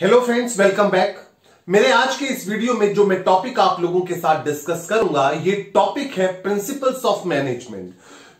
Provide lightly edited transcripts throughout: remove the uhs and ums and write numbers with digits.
Hello friends, welcome back. मेरे आज के इस वीडियो में जो मैं टॉपिक आप लोगों के साथ डिस्कस करूंगा, ये टॉपिक है प्रिंसिपल्स ऑफ मैनेजमेंट।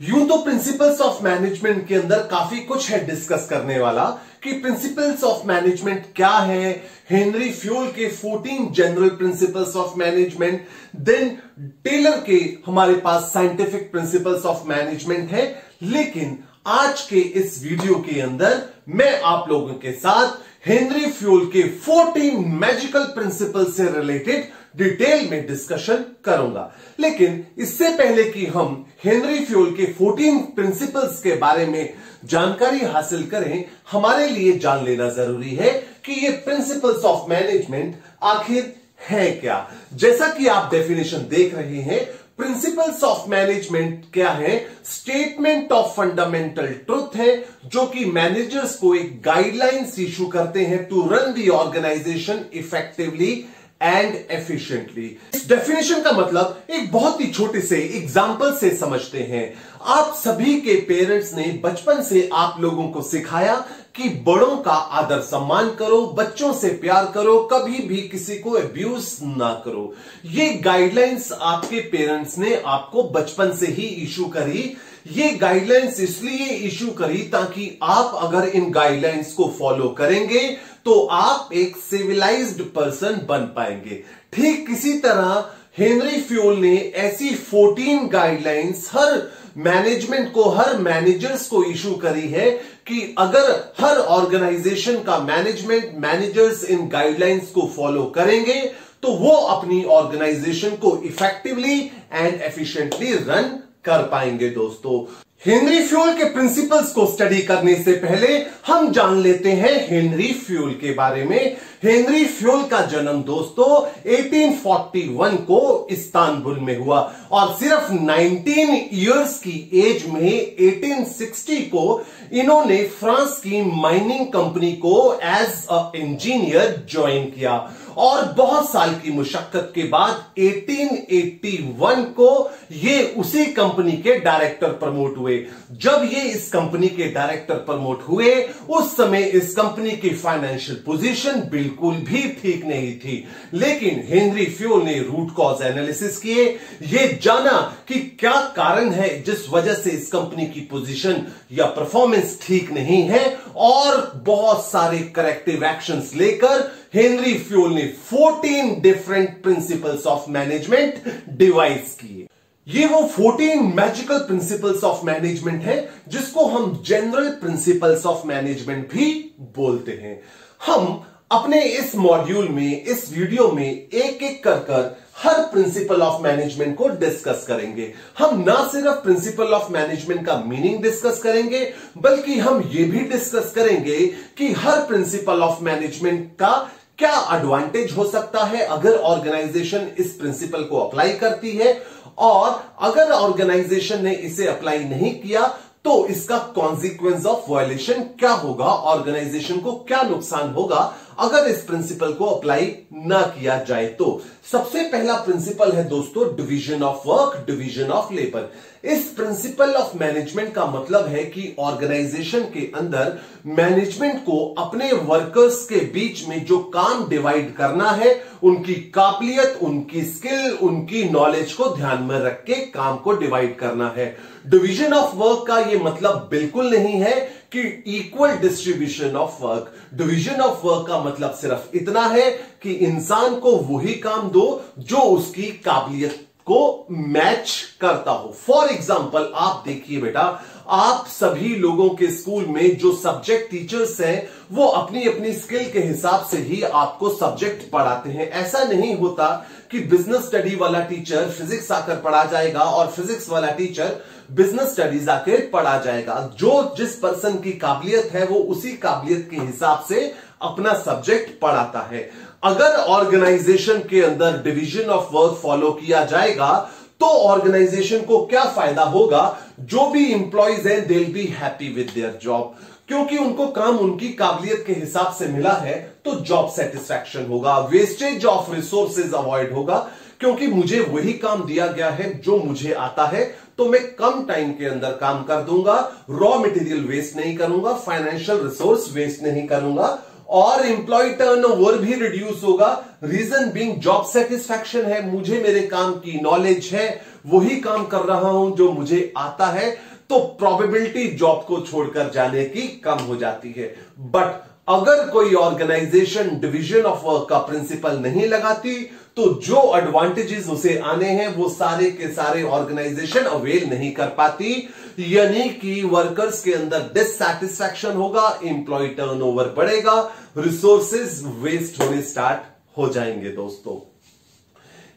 यूं तो प्रिंसिपल्स ऑफ मैनेजमेंट के अंदर काफी कुछ है डिस्कस करने वाला कि प्रिंसिपल्स ऑफ मैनेजमेंट क्या है, हेनरी फ्यूल के 14 general principles of management, then Taylor के हमारे पास साइंटिफिक प्रिंसिपल्स ऑफ मैनेजमेंट है। लेकिन आज के इस वीडियो के अंदर मैं आप लोगों के साथ हेनरी फ्यूल के 14 मैजिकल प्रिंसिपल से रिलेटेड डिटेल में डिस्कशन करूंगा। लेकिन इससे पहले कि हम हेनरी फ्यूल के 14 प्रिंसिपल्स के बारे में जानकारी हासिल करें, हमारे लिए जान लेना जरूरी है कि ये प्रिंसिपल्स ऑफ मैनेजमेंट आखिर है क्या। जैसा कि आप डेफिनेशन देख रहे हैं, प्रिंसिपल्स ऑफ मैनेजमेंट क्या है? स्टेटमेंट ऑफ फंडामेंटल ट्रुथ है, जो कि मैनेजर्स को एक गाइडलाइंस इशू करते हैं to run the organisation effectively and efficiently. इस डेफिनेशन का मतलब एक बहुत ही छोटे से एग्जांपल से समझते हैं। आप सभी के पेरेंट्स ने बचपन से आप लोगों को सिखाया कि बड़ों का आदर सम्मान करो, बच्चों से प्यार करो, कभी भी किसी को अब्यूज ना करो। ये गाइडलाइंस आपके पेरेंट्स ने आपको बचपन से ही इशू करी। ये गाइडलाइंस इसलिए इशू करी ताकि आप अगर इन गाइडलाइंस को फॉलो करेंगे तो आप एक सिविलाइज्ड पर्सन बन पाएंगे। ठीक किसी तरह हेनरी फ्यूल ने ऐसी 14 गाइडलाइंस हर मैनेजमेंट को, हर मैनेजर्स को इशू करी है कि अगर हर ऑर्गेनाइजेशन का मैनेजर्स इन गाइडलाइंस को फॉलो करेंगे तो वो अपनी ऑर्गेनाइजेशन को इफेक्टिवली एंड एफिशिएंटली रन कर पाएंगे। दोस्तों, हेनरी फ्यूल के प्रिंसिपल्स को स्टडी करने से पहले हम जान लेते हैं हेनरी फ्यूल के बारे में। हेनरी फ्यूल का जन्म दोस्तों 1841 को इस्तांबुल में हुआ और सिर्फ 19 इयर्स की एज में 1860 को इन्होंने फ्रांस की माइनिंग कंपनी को एज अ इंजीनियर ज्वाइन किया और बहुत साल की मुशक्कत के बाद 1881 को ये उसी कंपनी के डायरेक्टर प्रमोट हुए। जब ये इस कंपनी के डायरेक्टर प्रमोट हुए, उस समय इस कंपनी की फाइनेंशियल पोजीशन बिल्कुल भी ठीक नहीं थी। लेकिन हेनरी फ्यूल ने रूट कॉज एनालिसिस किए, ये जाना कि क्या कारण है जिस वजह से इस कंपनी की पोजीशन या परफॉर्मेंस ठीक नहीं है, और बहुत सारे करेक्टिव एक्शंस लेकर हेनरी फ्यूल ने 14 different principles of management device किए। ये वो 14 मैजिकल प्रिंसिपल्स ऑफ मैनेजमेंट है जिसको हम जनरल प्रिंसिपल्स ऑफ मैनेजमेंट भी बोलते हैं। हम अपने इस मॉड्यूल में, इस वीडियो में एक एक कर हर प्रिंसिपल ऑफ मैनेजमेंट को डिस्कस करेंगे। हम ना सिर्फ प्रिंसिपल ऑफ मैनेजमेंट का मीनिंग डिस्कस करेंगे, बल्कि हम ये भी डिस्कस करेंगे कि हर प्रिंसिपल ऑफ मैनेजमेंट का क्या एडवांटेज हो सकता है अगर ऑर्गेनाइजेशन इस प्रिंसिपल को अप्लाई करती है, और अगर ऑर्गेनाइजेशन ने इसे अप्लाई नहीं किया तो इसका कॉन्सिक्वेंस ऑफ वायलेशन क्या होगा, ऑर्गेनाइजेशन को क्या नुकसान होगा अगर इस प्रिंसिपल को अप्लाई ना किया जाए। तो सबसे पहला प्रिंसिपल है दोस्तों division of work, division of labour. इस प्रिंसिपल ऑफ मैनेजमेंट का मतलब है कि ऑर्गेनाइजेशन के अंदर मैनेजमेंट को अपने वर्कर्स के बीच में जो काम डिवाइड करना है, उनकी काबिलियत, उनकी स्किल, उनकी नॉलेज को ध्यान में रख के काम को डिवाइड करना है। डिवीजन ऑफ वर्क का यह मतलब बिल्कुल नहीं है कि equal distribution of work. Division of work का मतलब सिर्फ इतना है कि इंसान को वही काम दो जो उसकी काबिलियत को मैच करता हो। फॉर एग्जाम्पल, आप देखिए बेटा, आप सभी लोगों के स्कूल में जो सब्जेक्ट टीचर्स हैं वो अपनी अपनी स्किल के हिसाब से ही आपको सब्जेक्ट पढ़ाते हैं। ऐसा नहीं होता कि बिजनेस स्टडी वाला टीचर फिजिक्स आकर पढ़ा जाएगा और फिजिक्स वाला टीचर बिजनेस स्टडीज आकर पढ़ा जाएगा। जो जिस पर्सन की काबिलियत है वो उसी काबिलियत के हिसाब से अपना सब्जेक्ट पढ़ाता है। अगर ऑर्गेनाइजेशन के अंदर डिवीजन ऑफ वर्क फॉलो किया जाएगा तो ऑर्गेनाइजेशन को क्या फायदा होगा? जो भी इंप्लॉइज हैं they will be happy with their job, क्योंकि उनको काम उनकी काबिलियत के हिसाब से मिला है तो जॉब सेटिस्फैक्शन होगा, वेस्टेज ऑफ रिसोर्सेज अवॉइड होगा, क्योंकि मुझे वही काम दिया गया है जो मुझे आता है तो मैं कम टाइम के अंदर काम कर दूंगा, रॉ मटेरियल वेस्ट नहीं करूंगा, फाइनेंशियल रिसोर्स वेस्ट नहीं करूंगा, और एम्प्लॉय टर्नओवर भी रिड्यूस होगा। रीजन बीइंग जॉब सेटिस्फैक्शन है, मुझे मेरे काम की नॉलेज है, वही काम कर रहा हूं जो मुझे आता है, तो प्रोबेबिलिटी जॉब को छोड़कर जाने की कम हो जाती है। बट अगर कोई ऑर्गेनाइजेशन डिवीजन ऑफ वर्क का प्रिंसिपल नहीं लगाती तो जो एडवांटेजेस उसे आने हैं वो सारे के सारे ऑर्गेनाइजेशन अवेल नहीं कर पाती, यानी कि वर्कर्स के अंदर डिससैटिस्फैक्शन होगा, एम्प्लॉय टर्नओवर बढ़ेगा, रिसोर्सेज वेस्ट होने स्टार्ट हो जाएंगे दोस्तों।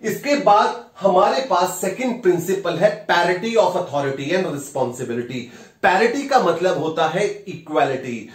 इसके बाद हमारे पास सेकंड प्रिंसिपल है parity of authority and responsibility. Parity का मतलब होता है इक्वालिटी।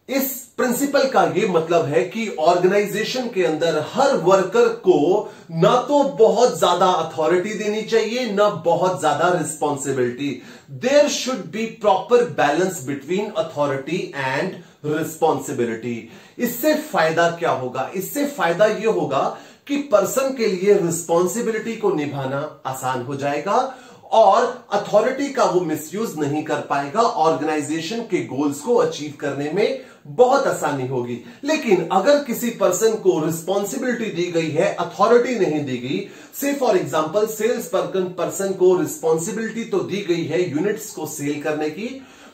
इस प्रिंसिपल का यह मतलब है कि ऑर्गेनाइजेशन के अंदर हर वर्कर को ना तो बहुत ज्यादा अथॉरिटी देनी चाहिए ना बहुत ज्यादा responsibility. There should be proper balance between authority and responsibility. इससे फायदा क्या होगा? इससे फायदा यह होगा कि पर्सन के लिए रिस्पॉन्सिबिलिटी को निभाना आसान हो जाएगा और अथॉरिटी का वो मिसयूज नहीं कर पाएगा, ऑर्गेनाइजेशन के गोल्स को अचीव करने में बहुत आसानी होगी। लेकिन अगर किसी पर्सन को रिस्पॉन्सिबिलिटी दी गई है, अथॉरिटी नहीं दी गई, से फॉर एग्जांपल सेल्स पर्सन को रिस्पॉन्सिबिलिटी तो दी गई है यूनिट्स को सेल करने की,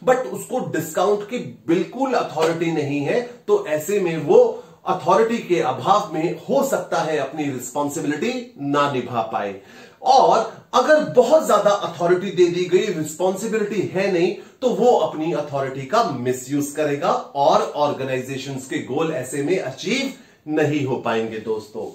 बट उसको डिस्काउंट की बिल्कुल अथॉरिटी नहीं है, तो ऐसे में वो अथॉरिटी के अभाव में हो सकता है अपनी रिस्पॉन्सिबिलिटी ना निभा पाए। और अगर बहुत ज्यादा अथॉरिटी दे दी गई, रिस्पॉन्सिबिलिटी है नहीं, तो वो अपनी अथॉरिटी का मिसयूज करेगा और ऑर्गेनाइजेशंस के गोल ऐसे में अचीव नहीं हो पाएंगे दोस्तों।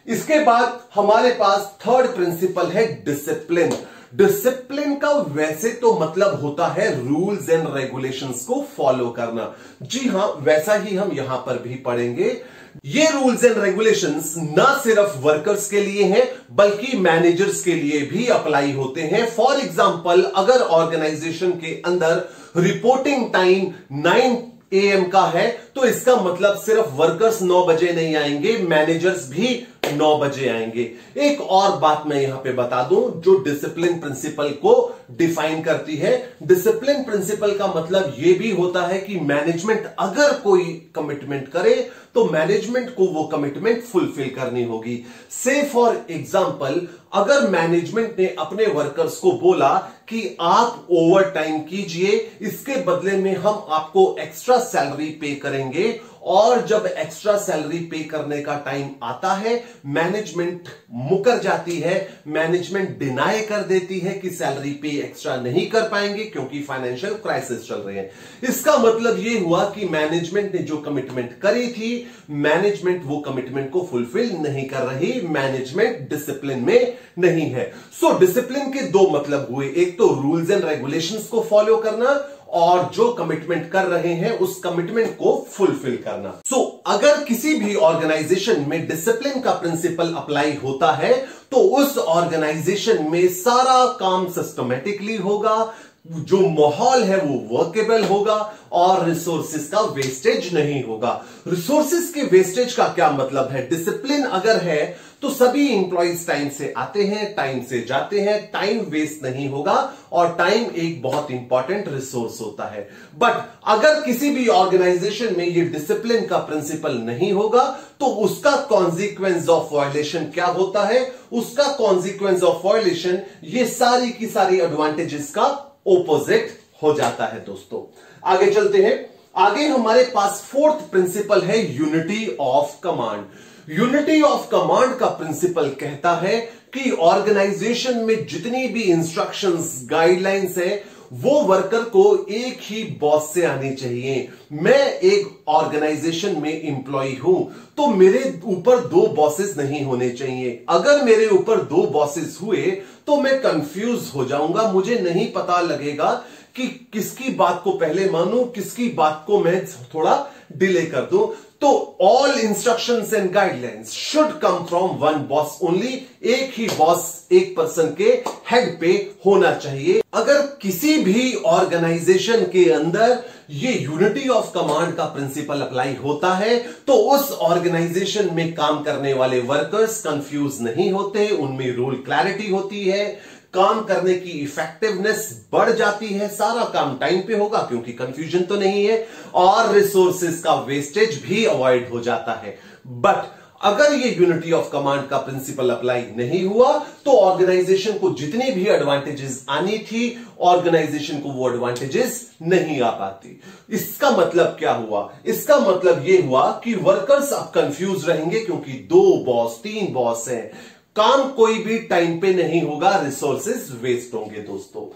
इसके बाद हमारे पास थर्ड प्रिंसिपल है डिसिप्लिन। डिसिप्लिन का वैसे तो मतलब होता है रूल्स एंड रेगुलेशंस को फॉलो करना। जी हां, वैसा ही हम यहां पर भी पढ़ेंगे। ये रूल्स एंड रेगुलेशंस ना सिर्फ वर्कर्स के लिए हैं बल्कि मैनेजर्स के लिए भी अप्लाई होते हैं। फॉर एग्जांपल, अगर ऑर्गेनाइजेशन के अंदर रिपोर्टिंग टाइम 9 AM का है तो इसका मतलब सिर्फ वर्कर्स 9 बजे नहीं आएंगे, मैनेजर्स भी 9 बजे आएंगे। एक और बात मैं यहां पे बता दूं जो डिसिप्लिन प्रिंसिपल को डिफाइन करती है। डिसिप्लिन प्रिंसिपल का मतलब यह भी होता है कि मैनेजमेंट अगर कोई कमिटमेंट करे तो मैनेजमेंट को वो कमिटमेंट फुलफिल करनी होगी। से फॉर एग्जांपल, अगर मैनेजमेंट ने अपने वर्कर्स को बोला कि आप ओवर टाइम कीजिए, इसके बदले में हम आपको एक्स्ट्रा सैलरी पे करेंगे, और जब एक्स्ट्रा सैलरी पे करने का टाइम आता है मैनेजमेंट मुकर जाती है, मैनेजमेंट डिनाई कर देती है कि सैलरी पे एक्स्ट्रा नहीं कर पाएंगे क्योंकि फाइनेंशियल क्राइसिस चल रहे हैं। इसका मतलब यह हुआ कि मैनेजमेंट ने जो कमिटमेंट करी थी, मैनेजमेंट वो कमिटमेंट को फुलफिल नहीं कर रही, मैनेजमेंट डिसिप्लिन में नहीं है। सो डिसिप्लिन के दो मतलब हुए, एक तो रूल्स एंड रेगुलेशंस को फॉलो करना और जो कमिटमेंट कर रहे हैं उस कमिटमेंट को फुलफिल करना। सो अगर किसी भी ऑर्गेनाइजेशन में डिसिप्लिन का प्रिंसिपल अप्लाई होता है तो उस ऑर्गेनाइजेशन में सारा काम सिस्टमैटिकली होगा, जो माहौल है वो वर्केबल होगा और रिसोर्सेज का वेस्टेज नहीं होगा। रिसोर्सेज के वेस्टेज का क्या मतलब है? डिसिप्लिन अगर है तो सभी इंप्लॉइज टाइम से आते हैं, टाइम से जाते हैं, टाइम वेस्ट नहीं होगा और टाइम एक बहुत इंपॉर्टेंट रिसोर्स होता है। बट अगर किसी भी ऑर्गेनाइजेशन में ये डिसिप्लिन का प्रिंसिपल नहीं होगा तो उसका कॉन्सिक्वेंस ऑफ वायलेशन क्या होता है? उसका कॉन्सिक्वेंस ऑफ वायलेशन ये सारी की सारी एडवांटेजेस का ओपोजिट हो जाता है दोस्तों। आगे चलते हैं। आगे हमारे पास फोर्थ प्रिंसिपल है unity of command. Unity of command का प्रिंसिपल कहता है कि ऑर्गेनाइजेशन में जितनी भी इंस्ट्रक्शंस, गाइडलाइंस है वो वर्कर को एक ही बॉस से आनी चाहिए। मैं एक ऑर्गेनाइजेशन में एम्प्लॉय हूं तो मेरे ऊपर 2 बॉसेस नहीं होने चाहिए। अगर मेरे ऊपर 2 बॉसेस हुए तो मैं कंफ्यूज हो जाऊंगा, मुझे नहीं पता लगेगा कि किसकी बात को पहले मानूं, किसकी बात को मैं थोड़ा डिले कर दूं। तो all instructions and guidelines should come from one boss only. एक ही बॉस एक पर्सन के हेड पे होना चाहिए। अगर किसी भी ऑर्गेनाइजेशन के अंदर ये यूनिटी ऑफ कमांड का प्रिंसिपल अप्लाई होता है तो उस ऑर्गेनाइजेशन में काम करने वाले वर्कर्स कंफ्यूज नहीं होते, उनमें रूल क्लैरिटी होती है, काम करने की इफेक्टिवनेस बढ़ जाती है, सारा काम टाइम पे होगा क्योंकि कंफ्यूजन तो नहीं है, और रिसोर्सेज का वेस्टेज भी अवॉइड हो जाता है। बट अगर ये यूनिटी ऑफ कमांड का प्रिंसिपल अप्लाई नहीं हुआ तो ऑर्गेनाइजेशन को जितनी भी एडवांटेजेस आनी थी, ऑर्गेनाइजेशन को वो एडवांटेजेस नहीं आ पाती। इसका मतलब क्या हुआ? इसका मतलब ये हुआ कि वर्कर्स अब कंफ्यूज रहेंगे क्योंकि 2 बॉस 3 बॉस हैं, काम कोई भी टाइम पे नहीं होगा, रिसोर्सेज वेस्ट होंगे दोस्तों।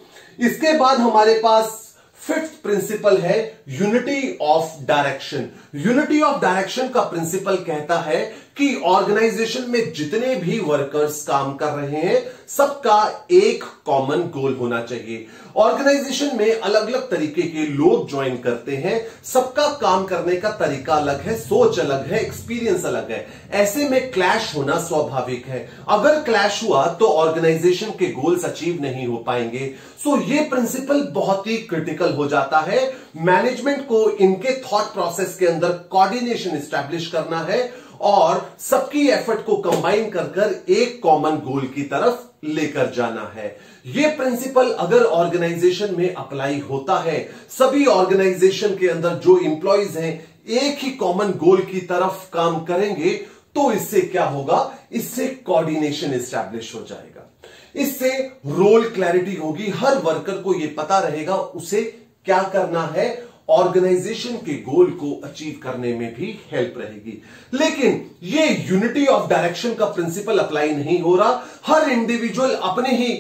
इसके बाद हमारे पास 5th प्रिंसिपल है unity of direction. Unity of direction का प्रिंसिपल कहता है कि ऑर्गेनाइजेशन में जितने भी वर्कर्स काम कर रहे हैं सबका एक कॉमन गोल होना चाहिए। ऑर्गेनाइजेशन में अलग अलग तरीके के लोग ज्वाइन करते हैं, सबका काम करने का तरीका अलग है, सोच अलग है, एक्सपीरियंस अलग है, ऐसे में क्लैश होना स्वाभाविक है। अगर क्लैश हुआ तो ऑर्गेनाइजेशन के गोल्स अचीव नहीं हो पाएंगे। सो ये प्रिंसिपल बहुत ही क्रिटिकल हो जाता है। मैनेजमेंट को इनके थॉट प्रोसेस के अंदर कोऑर्डिनेशन एस्टैब्लिश करना है और सबकी एफर्ट को कंबाइन कर एक कॉमन गोल की तरफ लेकर जाना है। यह प्रिंसिपल अगर ऑर्गेनाइजेशन में अप्लाई होता है, सभी ऑर्गेनाइजेशन के अंदर जो इंप्लॉइज हैं एक ही कॉमन गोल की तरफ काम करेंगे, तो इससे क्या होगा? इससे कोऑर्डिनेशन एस्टैब्लिश हो जाएगा, इससे रोल क्लैरिटी होगी, हर वर्कर को यह पता रहेगा उसे क्या करना है, ऑर्गेनाइजेशन के गोल को अचीव करने में भी हेल्प रहेगी। लेकिन ये यूनिटी ऑफ डायरेक्शन का प्रिंसिपल अप्लाई नहीं हो रहा। हर इंडिविजुअल अपने ही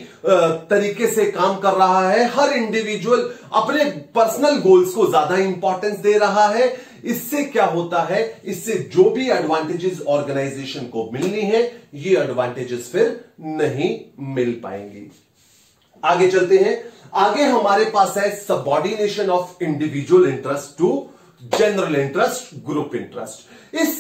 तरीके से काम कर रहा है, हर इंडिविजुअल अपने पर्सनल गोल्स को ज्यादा इंपॉर्टेंस दे रहा है। इससे क्या होता है? इससे जो भी एडवांटेजेस ऑर्गेनाइजेशन को मिलनी है, ये एडवांटेजेस फिर नहीं मिल पाएंगी। आगे चलते हैं। आगे हमारे पास है subordination of individual interest to general interest, group interest. इस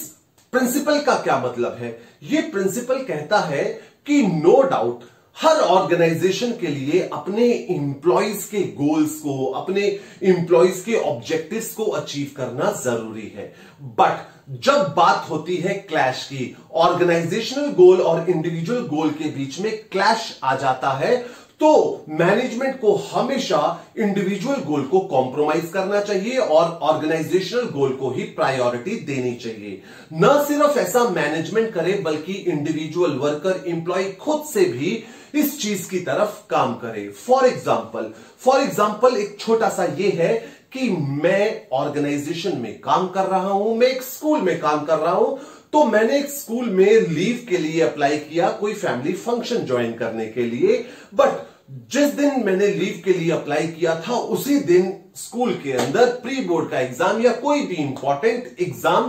प्रिंसिपल का क्या मतलब है? यह प्रिंसिपल कहता है कि नो डाउट हर ऑर्गेनाइजेशन के लिए अपने इंप्लॉइज के गोल्स को, अपने इंप्लॉइज के ऑब्जेक्टिव्स को अचीव करना जरूरी है। बट जब बात होती है क्लैश की, ऑर्गेनाइजेशनल गोल और इंडिविजुअल गोल के बीच में क्लैश आ जाता है, तो मैनेजमेंट को हमेशा इंडिविजुअल गोल को कॉम्प्रोमाइज करना चाहिए और ऑर्गेनाइजेशनल गोल को ही प्रायोरिटी देनी चाहिए। न सिर्फ ऐसा मैनेजमेंट करे बल्कि इंडिविजुअल वर्कर, एम्प्लॉय खुद से भी इस चीज की तरफ काम करे। फॉर एग्जाम्पल एक छोटा सा ये है कि मैं ऑर्गेनाइजेशन में काम कर रहा हूं, मैं एक स्कूल में काम कर रहा हूं, तो मैंने एक स्कूल में लीव के लिए अप्लाई किया, कोई फैमिली फंक्शन ज्वाइन करने के लिए। बट जिस दिन मैंने लीव के लिए अप्लाई किया था उसी दिन स्कूल के अंदर प्री बोर्ड का एग्जाम या कोई भी इंपॉर्टेंट एग्जाम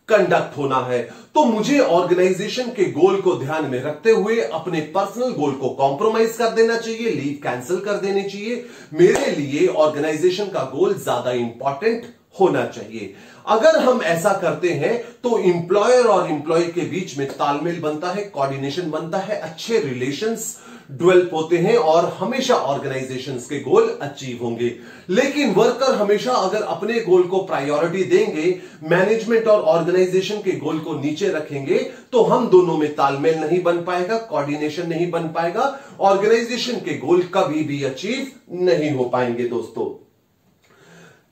कंडक्ट होना है, तो मुझे ऑर्गेनाइजेशन के गोल को ध्यान में रखते हुए अपने पर्सनल गोल को कॉम्प्रोमाइज कर देना चाहिए, लीव कैंसिल कर देनी चाहिए। मेरे लिए ऑर्गेनाइजेशन का गोल ज्यादा इंपॉर्टेंट होना चाहिए। अगर हम ऐसा करते हैं तो इंप्लॉयर और इंप्लॉय के बीच में तालमेल बनता है, कोऑर्डिनेशन बनता है, अच्छे रिलेशंस डेवलप होते हैं और हमेशा ऑर्गेनाइजेशंस के गोल अचीव होंगे। लेकिन वर्कर हमेशा अगर अपने गोल को प्रायोरिटी देंगे, मैनेजमेंट और ऑर्गेनाइजेशन के गोल को नीचे रखेंगे, तो हम दोनों में तालमेल नहीं बन पाएगा, कोऑर्डिनेशन नहीं बन पाएगा, ऑर्गेनाइजेशन के गोल कभी भी अचीव नहीं हो पाएंगे दोस्तों।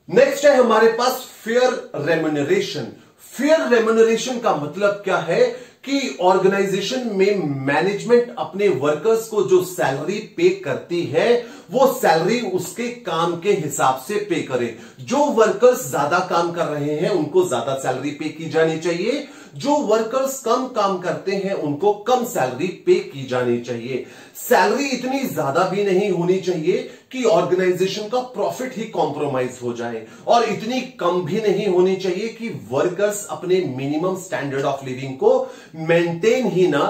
नेक्स्ट है हमारे पास फेयर रेम्यूनरेशन। फेयर रेम्यूनरेशन का मतलब क्या है कि ऑर्गेनाइजेशन में मैनेजमेंट अपने वर्कर्स को जो सैलरी पे करती है वो सैलरी उसके काम के हिसाब से पे करे। जो वर्कर्स ज्यादा काम कर रहे हैं उनको ज्यादा सैलरी पे की जानी चाहिए, जो वर्कर्स कम काम करते हैं उनको कम सैलरी पे की जानी चाहिए। सैलरी इतनी ज्यादा भी नहीं होनी चाहिए कि ऑर्गेनाइजेशन का प्रॉफिट ही कॉम्प्रोमाइज हो जाए और इतनी कम भी नहीं होनी चाहिए कि वर्कर्स अपने मिनिमम स्टैंडर्ड ऑफ लिविंग को मेंटेन ही ना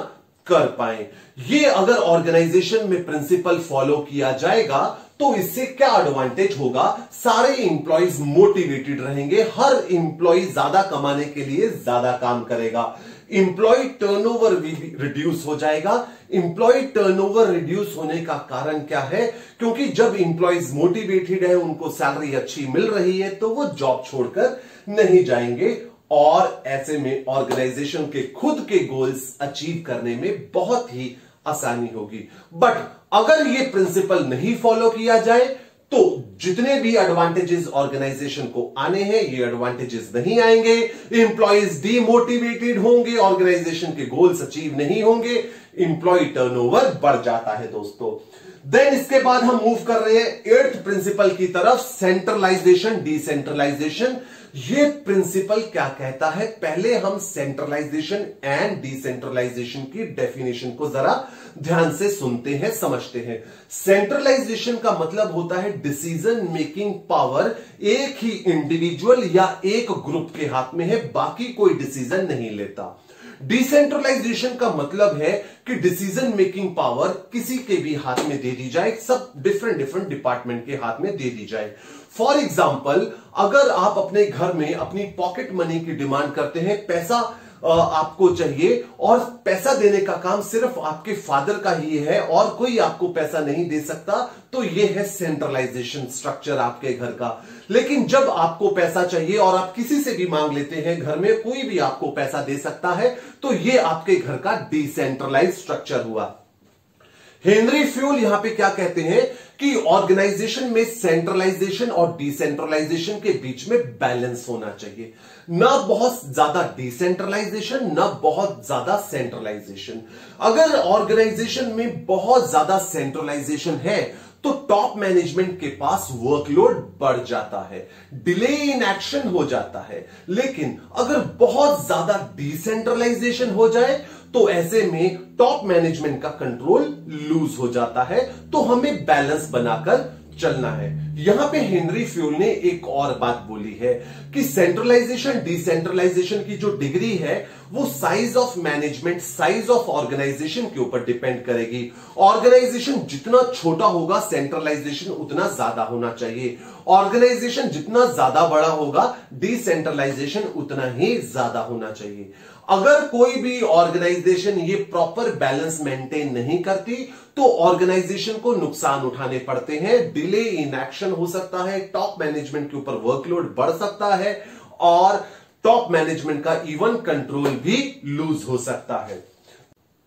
कर पाए। ये अगर ऑर्गेनाइजेशन में प्रिंसिपल फॉलो किया जाएगा तो इससे क्या एडवांटेज होगा? सारे इंप्लॉइज मोटिवेटेड रहेंगे, हर इंप्लॉय ज्यादा कमाने के लिए ज्यादा काम करेगा, इंप्लॉय टर्नओवर भी रिड्यूस हो जाएगा। इंप्लॉय टर्नओवर रिड्यूस होने का कारण क्या है? क्योंकि जब इंप्लॉइज मोटिवेटेड है, उनको सैलरी अच्छी मिल रही है, तो वो जॉब छोड़कर नहीं जाएंगे और ऐसे में ऑर्गेनाइजेशन के खुद के गोल्स अचीव करने में बहुत ही आसानी होगी। बट अगर ये प्रिंसिपल नहीं फॉलो किया जाए तो जितने भी एडवांटेजेस ऑर्गेनाइजेशन को आने हैं ये एडवांटेजेस नहीं आएंगे, एम्प्लॉइज डीमोटिवेटेड होंगे, ऑर्गेनाइजेशन के गोल्स अचीव नहीं होंगे, एम्प्लॉय टर्नओवर बढ़ जाता है दोस्तों। देन इसके बाद हम मूव कर रहे हैं 8th प्रिंसिपल की तरफ, सेंट्रलाइजेशन डिसेंट्रलाइजेशन। ये प्रिंसिपल क्या कहता है, पहले हम सेंट्रलाइजेशन एंड डिसेंट्रलाइजेशन की डेफिनेशन को जरा ध्यान से सुनते हैं, समझते हैं। सेंट्रलाइजेशन का मतलब होता है डिसीजन मेकिंग पावर एक ही इंडिविजुअल या एक ग्रुप के हाथ में है, बाकी कोई डिसीजन नहीं लेता। डिसेंट्रलाइजेशन का मतलब है कि डिसीजन मेकिंग पावर किसी के भी हाथ में दे दी जाए, सब डिफरेंट डिपार्टमेंट के हाथ में दे दी जाए। फॉर एग्जाम्पल, अगर आप अपने घर में अपनी पॉकेट मनी की डिमांड करते हैं, पैसा आपको चाहिए और पैसा देने का काम सिर्फ आपके फादर का ही है और कोई आपको पैसा नहीं दे सकता, तो यह है सेंट्रलाइजेशन स्ट्रक्चर आपके घर का। लेकिन जब आपको पैसा चाहिए और आप किसी से भी मांग लेते हैं, घर में कोई भी आपको पैसा दे सकता है, तो यह आपके घर का डिसेंट्रलाइज स्ट्रक्चर हुआ। हेनरी फ्यूल यहां पे क्या कहते हैं कि ऑर्गेनाइजेशन में सेंट्रलाइजेशन और डिसेंट्रलाइजेशन के बीच में बैलेंस होना चाहिए, ना बहुत ज्यादा डिसेंट्रलाइजेशन ना बहुत ज्यादा सेंट्रलाइजेशन। अगर ऑर्गेनाइजेशन में बहुत ज्यादा सेंट्रलाइजेशन है तो टॉप मैनेजमेंट के पास वर्कलोड बढ़ जाता है, डिले इन एक्शन हो जाता है। लेकिन अगर बहुत ज्यादा डिसेंट्रलाइजेशन हो जाए तो ऐसे में टॉप मैनेजमेंट का कंट्रोल लूज हो जाता है। तो हमें बैलेंस बनाकर चलना है। यहां पे हेनरी फ्यूल ने एक और बात बोली है कि सेंट्रलाइजेशन डिसेंट्रलाइजेशन की जो डिग्री है वो size of management, size of organisation के ऊपर डिपेंड करेगी। ऑर्गेनाइजेशन जितना छोटा होगा सेंट्रलाइजेशन उतना ज्यादा होना चाहिए, ऑर्गेनाइजेशन जितना ज्यादा बड़ा होगा डिसेंट्रलाइजेशन उतना ही ज्यादा होना चाहिए। अगर कोई भी ऑर्गेनाइजेशन ये प्रॉपर बैलेंस मेंटेन नहीं करती तो ऑर्गेनाइजेशन को नुकसान उठाने पड़ते हैं, डिले इन एक्शन हो सकता है, टॉप मैनेजमेंट के ऊपर वर्कलोड बढ़ सकता है और टॉप मैनेजमेंट का इवन कंट्रोल भी लूज हो सकता है।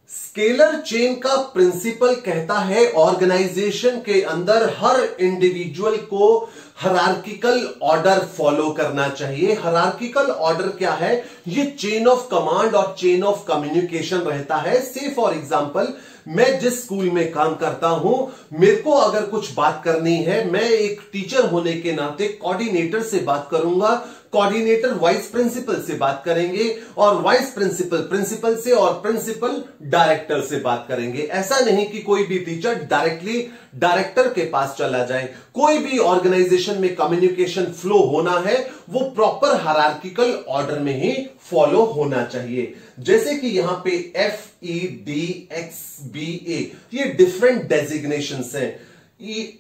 स्केलर चेन का प्रिंसिपल कहता है ऑर्गेनाइजेशन के अंदर हर इंडिविजुअल को हायरार्किकल ऑर्डर फॉलो करना चाहिए। हायरार्किकल ऑर्डर क्या है, ये चेन ऑफ कमांड और चेन ऑफ कम्युनिकेशन रहता है। से फॉर एग्जांपल, मैं जिस स्कूल में काम करता हूं, मेरे को अगर कुछ बात करनी है, मैं एक टीचर होने के नाते कोऑर्डिनेटर से बात करूंगा, कोऑर्डिनेटर वाइस प्रिंसिपल से बात करेंगे और वाइस प्रिंसिपल प्रिंसिपल से और प्रिंसिपल डायरेक्टर से बात करेंगे। ऐसा नहीं कि कोई भी टीचर डायरेक्टली डायरेक्टर के पास चला जाए। कोई भी ऑर्गेनाइजेशन में कम्युनिकेशन फ्लो होना है वो प्रॉपर हायरार्किकल ऑर्डर में ही फॉलो होना चाहिए। जैसे कि यहां पे FEDXBA ये डिफरेंट डेजिग्नेशंस हैं।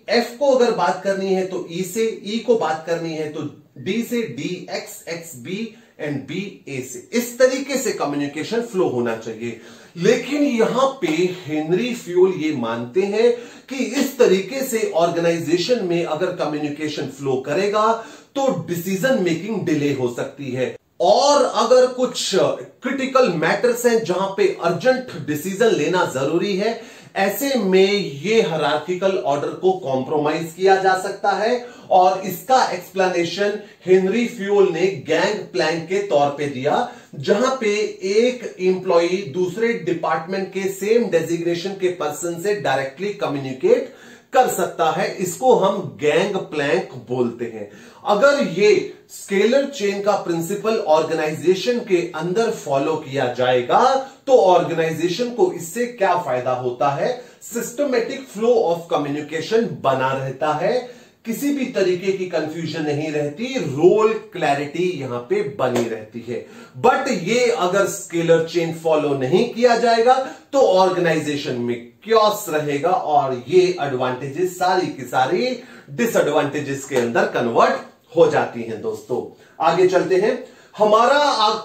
एफ को अगर बात करनी है तो ई से, ई को बात करनी है तो डी से, D X X B and B A से। इस तरीके से कम्युनिकेशन फ्लो होना चाहिए। लेकिन यहां पे हेनरी फ्यूल ये मानते हैं कि इस तरीके से ऑर्गेनाइजेशन में अगर कम्युनिकेशन फ्लो करेगा तो डिसीजन मेकिंग डिले हो सकती है और अगर कुछ क्रिटिकल मैटर्स हैं जहां पे अर्जेंट डिसीजन लेना जरूरी है, ऐसे में ये हायरार्किकल ऑर्डर को कॉम्प्रोमाइज किया जा सकता है। और इसका एक्सप्लेनेशन हेनरी फ्यूल ने गैंग प्लैंक के तौर पे दिया, जहां पे एक एम्प्लॉई दूसरे डिपार्टमेंट के सेम डेजिग्नेशन के पर्सन से डायरेक्टली कम्युनिकेट कर सकता है। इसको हम गैंग प्लैंक बोलते हैं। अगर ये स्केलर चेन का प्रिंसिपल ऑर्गेनाइजेशन के अंदर फॉलो किया जाएगा तो ऑर्गेनाइजेशन को इससे क्या फायदा होता है, सिस्टमेटिक फ्लो ऑफ कम्युनिकेशन बना रहता है, किसी भी तरीके की कंफ्यूजन नहीं रहती, रोल क्लैरिटी यहां पे बनी रहती है। बट ये अगर स्केलर चेन फॉलो नहीं किया जाएगा तो ऑर्गेनाइजेशन में क्योस रहेगा और ये एडवांटेजेस सारी की सारी डिसएडवांटेजेस के अंदर कन्वर्ट हो जाती हैं। दोस्तों आगे चलते हैं। हमारा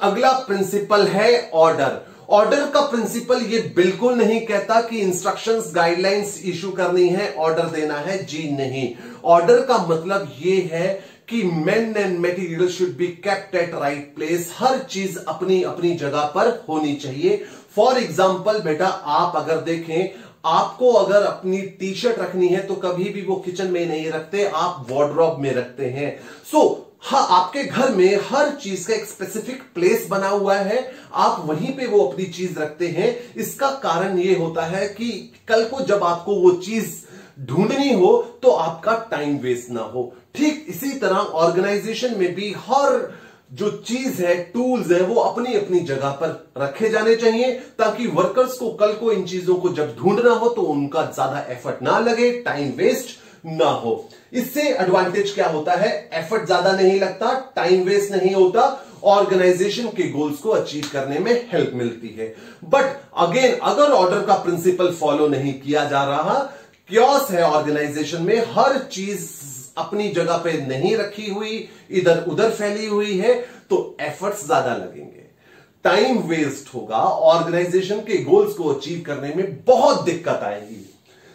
अगला प्रिंसिपल है ऑर्डर। ऑर्डर का प्रिंसिपल ये बिल्कुल नहीं कहता कि इंस्ट्रक्शंस गाइडलाइंस इशू करनी है, ऑर्डर देना है, जी नहीं। ऑर्डर का मतलब ये है कि men and material should be kept at right place. हर चीज अपनी अपनी जगह पर होनी चाहिए। फॉर एग्जाम्पल बेटा, आप अगर देखें, आपको अगर अपनी टी शर्ट रखनी है तो कभी भी वो किचन में नहीं रखते, आप वार्डरोब में रखते हैं। हाँ, आपके घर में हर चीज का एक स्पेसिफिक प्लेस बना हुआ है, आप वहीं पे वो अपनी चीज रखते हैं। इसका कारण ये होता है कि कल को जब आपको वो चीज ढूंढनी हो तो आपका टाइम वेस्ट ना हो। ठीक इसी तरह ऑर्गेनाइजेशन में भी हर जो चीज है, टूल्स है, वो अपनी अपनी जगह पर रखे जाने चाहिए, ताकि वर्कर्स को कल को इन चीजों को जब ढूंढना हो तो उनका ज्यादा एफर्ट ना लगे, टाइम वेस्ट ना हो। इससे एडवांटेज क्या होता है, एफर्ट ज्यादा नहीं लगता, टाइम वेस्ट नहीं होता, ऑर्गेनाइजेशन के गोल्स को अचीव करने में हेल्प मिलती है। बट अगेन, अगर ऑर्डर का प्रिंसिपल फॉलो नहीं किया जा रहा, क्योस है ऑर्गेनाइजेशन में, हर चीज अपनी जगह पे नहीं रखी हुई, इधर उधर फैली हुई है, तो एफर्ट्स ज्यादा लगेंगे, टाइम वेस्ट होगा, ऑर्गेनाइजेशन के गोल्स को अचीव करने में बहुत दिक्कत आएगी।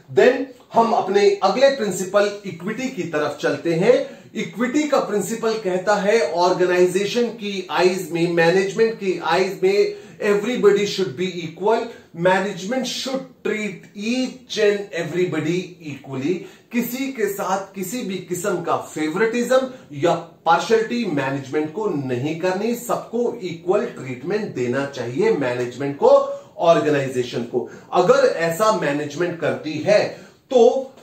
देन हम अपने अगले प्रिंसिपल इक्विटी की तरफ चलते हैं। इक्विटी का प्रिंसिपल कहता है ऑर्गेनाइजेशन की आईज में, मैनेजमेंट की आईज में everybody should be equal, management should treat each and everybody equally. किसी के साथ किसी भी किस्म का फेवरेटिज्म या पार्शियलिटी मैनेजमेंट को नहीं करनी, सबको इक्वल ट्रीटमेंट देना चाहिए मैनेजमेंट को, ऑर्गेनाइजेशन को। अगर ऐसा मैनेजमेंट करती है तो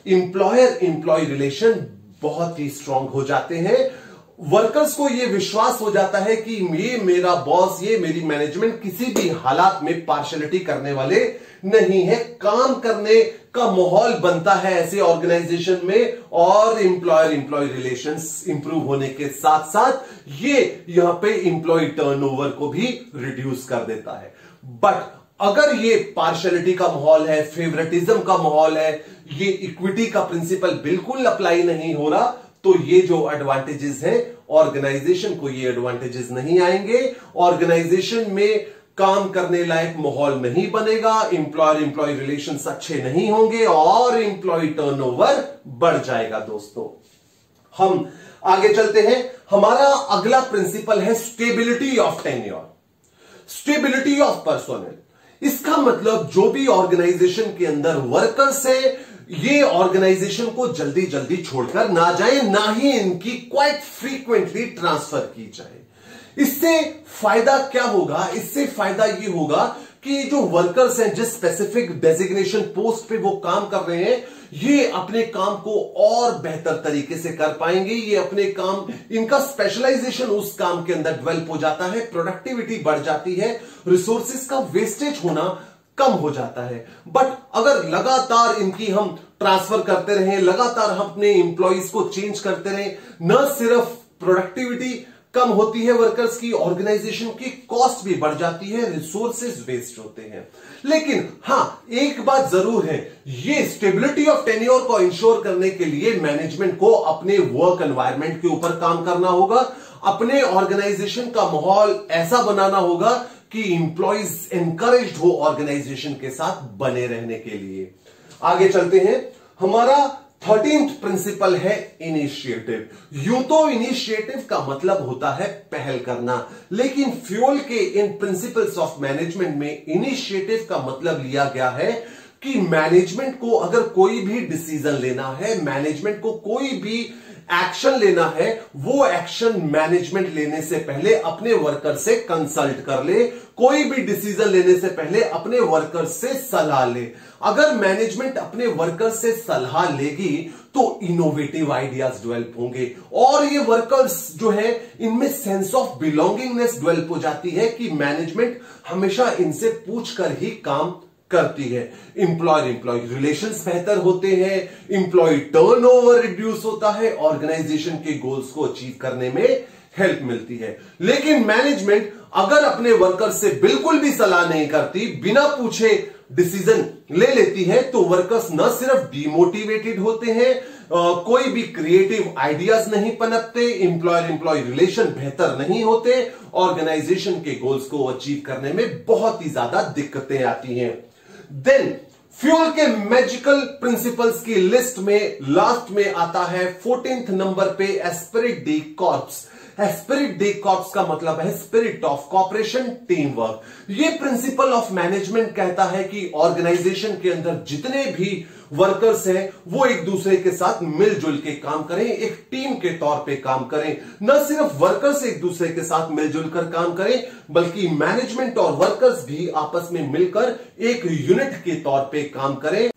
इंप्लॉयर इंप्लॉय रिलेशन बहुत ही स्ट्रांग हो जाते हैं। वर्कर्स को यह विश्वास हो जाता है कि ये मेरा बॉस, ये मेरी मैनेजमेंट किसी भी हालात में पार्शियलिटी करने वाले नहीं है। काम करने का माहौल बनता है ऐसे ऑर्गेनाइजेशन में, और इंप्लॉयर इंप्लॉय रिलेशंस इंप्रूव होने के साथ साथ ये यहां पे इंप्लॉय टर्नओवर को भी रिड्यूस कर देता है। बट अगर ये पार्शियलिटी का माहौल है, फेवरेटिज्म का माहौल है, ये इक्विटी का प्रिंसिपल बिल्कुल अप्लाई नहीं हो रहा, तो ये जो एडवांटेजेस हैं, ऑर्गेनाइजेशन को ये एडवांटेजेस नहीं आएंगे, ऑर्गेनाइजेशन में काम करने लायक माहौल नहीं बनेगा, इंप्लॉयर इंप्लॉय रिलेशंस अच्छे नहीं होंगे और इंप्लॉय टर्नओवर बढ़ जाएगा। दोस्तों, हम आगे चलते हैं। हमारा अगला प्रिंसिपल है stability of tenure, stability of personnel. इसका मतलब जो भी ऑर्गेनाइजेशन के अंदर वर्कर्स है, ये ऑर्गेनाइजेशन को जल्दी जल्दी छोड़कर ना जाए, ना ही इनकी क्वाइट फ्रीक्वेंटली ट्रांसफर की जाए। इससे फायदा क्या होगा, इससे फायदा ये होगा कि जो वर्कर्स हैं, जिस स्पेसिफिक डेजिग्नेशन पोस्ट पे वो काम कर रहे हैं, ये अपने काम को और बेहतर तरीके से कर पाएंगे। ये अपने काम, इनका स्पेशलाइजेशन उस काम के अंदर डेवलप हो जाता है, प्रोडक्टिविटी बढ़ जाती है, रिसोर्सेज का वेस्टेज होना कम हो जाता है। बट अगर लगातार इनकी हम ट्रांसफर करते रहें, लगातार हम अपने इंप्लॉइज को चेंज करते रहें, न सिर्फ प्रोडक्टिविटी कम होती है वर्कर्स की, ऑर्गेनाइजेशन की कॉस्ट भी बढ़ जाती है, रिसोर्सेज वेस्ट होते हैं। लेकिन हां, एक बात जरूर है, ये स्टेबिलिटी ऑफ टेन्योर को इंश्योर करने के लिए मैनेजमेंट को अपने वर्क एनवायरनमेंट के ऊपर काम करना होगा, अपने ऑर्गेनाइजेशन का माहौल ऐसा बनाना होगा कि इंप्लॉइज एनकरेज्ड हो ऑर्गेनाइजेशन के साथ बने रहने के लिए। आगे चलते हैं। हमारा 13th प्रिंसिपल है इनिशिएटिव। यूं तो इनिशिएटिव का मतलब होता है पहल करना, लेकिन फ्यूल के इन प्रिंसिपल्स ऑफ मैनेजमेंट में इनिशिएटिव का मतलब लिया गया है कि मैनेजमेंट को अगर कोई भी डिसीजन लेना है, मैनेजमेंट को कोई भी एक्शन लेना है, वो एक्शन मैनेजमेंट लेने से पहले अपने वर्कर से कंसल्ट कर ले, कोई भी डिसीजन लेने से पहले अपने वर्कर से सलाह ले। अगर मैनेजमेंट अपने वर्कर से सलाह लेगी तो इनोवेटिव आइडियाज डेवलप होंगे, और ये वर्कर्स जो है, इनमें सेंस ऑफ बिलोंगिंगनेस डेवलप हो जाती है कि मैनेजमेंट हमेशा इनसे पूछकर ही काम करती है। इंप्लॉयर इंप्लॉय रिलेशंस बेहतर होते हैं, इंप्लॉय टर्नओवर रिड्यूस होता है, ऑर्गेनाइजेशन के गोल्स को अचीव करने में हेल्प मिलती है। लेकिन मैनेजमेंट अगर अपने वर्कर से बिल्कुल भी सलाह नहीं करती, बिना पूछे डिसीजन ले लेती है, तो वर्कर्स न सिर्फ डिमोटिवेटेड होते हैं, कोई भी क्रिएटिव आइडियाज नहीं पनपते, इंप्लॉयर इंप्लॉय रिलेशन बेहतर नहीं होते, ऑर्गेनाइजेशन के गोल्स को अचीव करने में बहुत ही ज्यादा दिक्कतें आती हैं। देन फ्यूल के मैजिकल प्रिंसिपल्स की लिस्ट में लास्ट में आता है 14th नंबर पे Spirit D corps. Spirit D corps का मतलब है spirit of corporation, team work. ये प्रिंसिपल ऑफ मैनेजमेंट कहता है कि ऑर्गेनाइजेशन के अंदर जितने भी वर्कर्स हैं वो एक दूसरे के साथ मिलजुल के काम करें, एक टीम के तौर पे काम करें। न सिर्फ वर्कर्स एक दूसरे के साथ मिलजुल कर काम करें, बल्कि मैनेजमेंट और वर्कर्स भी आपस में मिलकर एक यूनिट के तौर पे काम करें,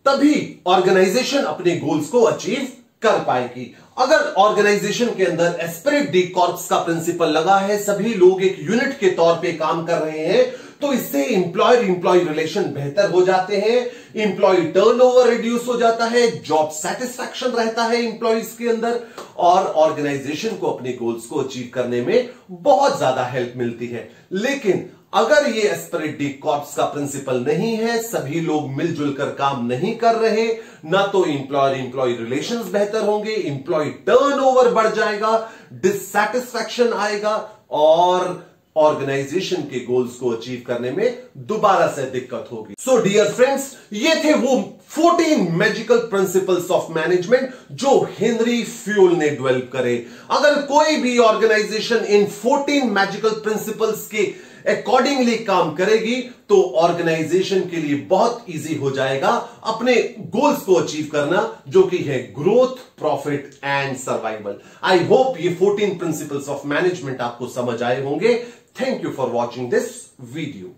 तभी ऑर्गेनाइजेशन अपने गोल्स को अचीव कर पाएगी। अगर ऑर्गेनाइजेशन के अंदर एस्पिरिट डी कॉर्प्स का प्रिंसिपल लगा है, सभी लोग एक यूनिट के तौर पे काम कर रहे हैं, तो इससे एम्प्लॉयर एम्प्लॉय रिलेशन बेहतर हो जाते हैं, एम्प्लॉय टर्नओवर रिड्यूस हो जाता है, जॉब सेटिस्फैक्शन रहता है एम्प्लॉइज के अंदर, और ऑर्गेनाइजेशन को अपने गोल्स को अचीव करने में बहुत ज्यादा हेल्प मिलती है। लेकिन अगर ये एस्पिरिट डी कॉर्प्स का प्रिंसिपल नहीं है, सभी लोग मिलजुल कर काम नहीं कर रहे, ना तो एम्प्लॉयर एम्प्लॉय रिलेशंस बेहतर होंगे, एम्प्लॉय टर्नओवर बढ़ जाएगा, डिससैटिस्फैक्शन आएगा और ऑर्गेनाइजेशन के गोल्स को अचीव करने में दोबारा से दिक्कत होगी। सो डियर फ्रेंड्स, ये थे वो 14 मैजिकल प्रिंसिपल्स ऑफ मैनेजमेंट जो हेनरी फ्यूल ने डेवलप करे। अगर कोई भी ऑर्गेनाइजेशन इन 14 मैजिकल प्रिंसिपल्स के अकॉर्डिंगली काम करेगी तो ऑर्गेनाइजेशन के लिए बहुत इजी हो जाएगा अपने गोल्स को अचीव करना, जो कि है growth, profit and survival. I hope ये 14 प्रिंसिपल्स ऑफ मैनेजमेंट आपको समझ आए होंगे। Thank you for watching this video.